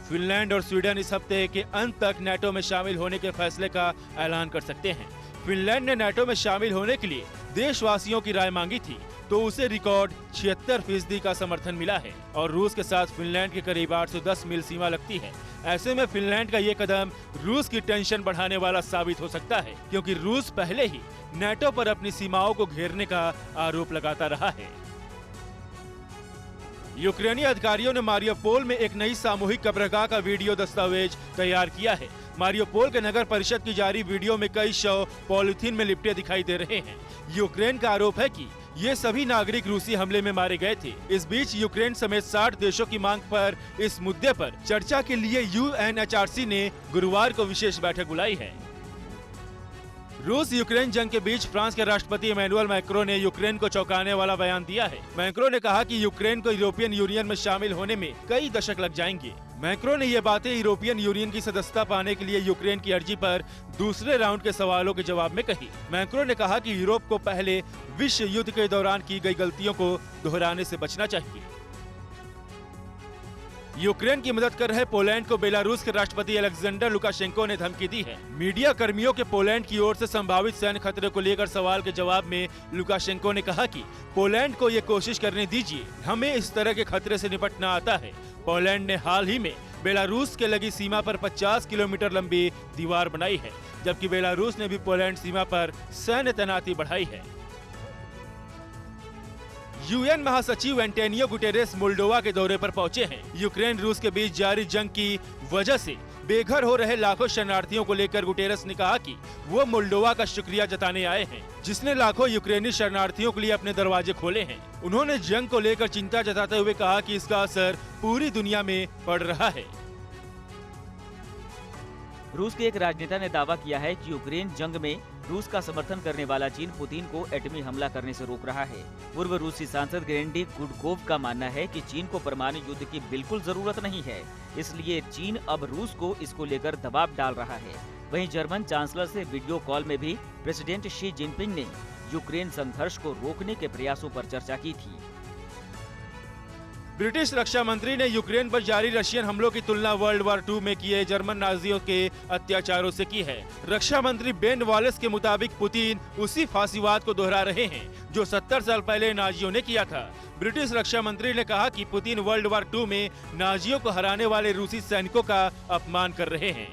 Finland और Sweden इस हफ्ते के अंत तक नाटो में शामिल होने के फैसले का ऐलान कर सकते हैं। फिनलैंड ने नाटो में शामिल होने के लिए देशवासियों की राय मांगी थी, तो उसे रिकॉर्ड 76% का समर्थन मिला है और रूस के साथ फिनलैंड के करीब 810 मील सीमा लगती है। ऐसे में फिनलैंड का ये कदम रूस की टेंशन बढ़ाने वाला साबित हो सकता है, क्योंकि रूस पहले ही नाटो पर अपनी सीमाओं को घेरने का आरोप लगाता रहा है। यूक्रेनी अधिकारियों ने मारियोपोल में एक नई सामूहिक कब्रगाह का वीडियो दस्तावेज तैयार किया है। मारियोपोल के नगर परिषद की जारी वीडियो में कई शव पॉलिथीन में लिपटे दिखाई दे रहे हैं। यूक्रेन का आरोप है कि ये सभी नागरिक रूसी हमले में मारे गए थे। इस बीच यूक्रेन समेत 60 देशों की मांग पर इस मुद्दे पर चर्चा के लिए UNHRC ने गुरुवार को विशेष बैठक बुलाई है। रूस यूक्रेन जंग के बीच फ्रांस के राष्ट्रपति इमैनुअल मैक्रों ने यूक्रेन को चौंकाने वाला बयान दिया है। मैक्रों ने कहा कि यूक्रेन को यूरोपियन यूनियन में शामिल होने में कई दशक लग जाएंगे। मैक्रों ने ये बातें यूरोपियन यूनियन की सदस्यता पाने के लिए यूक्रेन की अर्जी पर दूसरे राउंड के सवालों के जवाब में कही। मैक्रों ने कहा कि यूरोप को पहले विश्व युद्ध के दौरान की गई गलतियों को दोहराने से बचना चाहिए। यूक्रेन की मदद कर रहे पोलैंड को बेलारूस के राष्ट्रपति अलेक्जेंडर लुकाशेंको ने धमकी दी है। मीडिया कर्मियों के पोलैंड की ओर से संभावित सैन्य खतरे को लेकर सवाल के जवाब में लुकाशेंको ने कहा कि पोलैंड को ये कोशिश करने दीजिए, हमें इस तरह के खतरे से निपटना आता है। पोलैंड ने हाल ही में बेलारूस के लगी सीमा पर 50 किलोमीटर लंबी दीवार बनाई है, जबकि बेलारूस ने भी पोलैंड सीमा पर सैन्य तैनाती बढ़ाई है। UN महासचिव एंटोनियो गुटेरेस मोल्डोवा के दौरे पर पहुंचे हैं। यूक्रेन रूस के बीच जारी जंग की वजह से बेघर हो रहे लाखों शरणार्थियों को लेकर गुटेरेस ने कहा कि वो मोल्डोवा का शुक्रिया जताने आए हैं, जिसने लाखों यूक्रेनी शरणार्थियों के लिए अपने दरवाजे खोले हैं। उन्होंने जंग को लेकर चिंता जताते हुए कहा कि इसका असर पूरी दुनिया में पड़ रहा है। रूस के एक राजनेता ने दावा किया है कि यूक्रेन जंग में रूस का समर्थन करने वाला चीन पुतिन को एटमी हमला करने से रोक रहा है। पूर्व रूसी सांसद गेरेंडी गुडकोव का मानना है कि चीन को परमाणु युद्ध की बिल्कुल जरूरत नहीं है, इसलिए चीन अब रूस को इसको लेकर दबाव डाल रहा है। वहीं जर्मन चांसलर से वीडियो कॉल में भी प्रेसिडेंट शी जिनपिंग ने यूक्रेन संघर्ष को रोकने के प्रयासों पर चर्चा की थी। ब्रिटिश रक्षा मंत्री ने यूक्रेन पर जारी रशियन हमलों की तुलना वर्ल्ड वॉर 2 में किए जर्मन नाजियों के अत्याचारों से की है। रक्षा मंत्री बेन वॉलेस के मुताबिक पुतिन उसी फांसीवाद को दोहरा रहे हैं जो 70 साल पहले नाजियों ने किया था। ब्रिटिश रक्षा मंत्री ने कहा कि पुतिन वर्ल्ड वॉर 2 में नाजियों को हराने वाले रूसी सैनिकों का अपमान कर रहे हैं।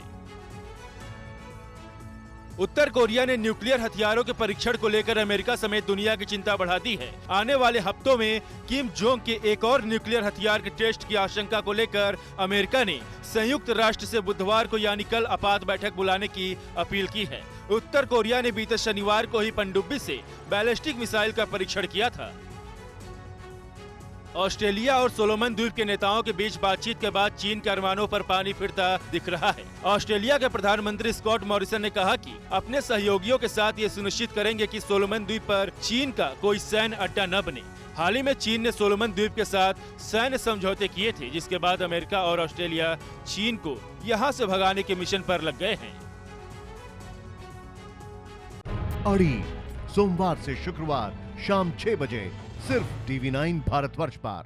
उत्तर कोरिया ने न्यूक्लियर हथियारों के परीक्षण को लेकर अमेरिका समेत दुनिया की चिंता बढ़ा दी है। आने वाले हफ्तों में किम जोंग के एक और न्यूक्लियर हथियार के टेस्ट की आशंका को लेकर अमेरिका ने संयुक्त राष्ट्र से बुधवार को यानी कल आपात बैठक बुलाने की अपील की है। उत्तर कोरिया ने बीते शनिवार को ही पनडुब्बी से बैलिस्टिक मिसाइल का परीक्षण किया था। ऑस्ट्रेलिया और सोलोमन द्वीप के नेताओं के बीच बातचीत के बाद चीन के अरमानों पर पानी फिरता दिख रहा है। ऑस्ट्रेलिया के प्रधानमंत्री स्कॉट मॉरिसन ने कहा कि अपने सहयोगियों के साथ ये सुनिश्चित करेंगे कि सोलोमन द्वीप पर चीन का कोई सैन्य अड्डा न बने। हाल ही में चीन ने सोलोमन द्वीप के साथ सैन्य समझौते किए थे, जिसके बाद अमेरिका और ऑस्ट्रेलिया चीन को यहाँ से भगाने के मिशन पर लग गए हैं। अड़ी सोमवार से शुक्रवार शाम 6 बजे सिर्फ TV9 भारतवर्ष पर।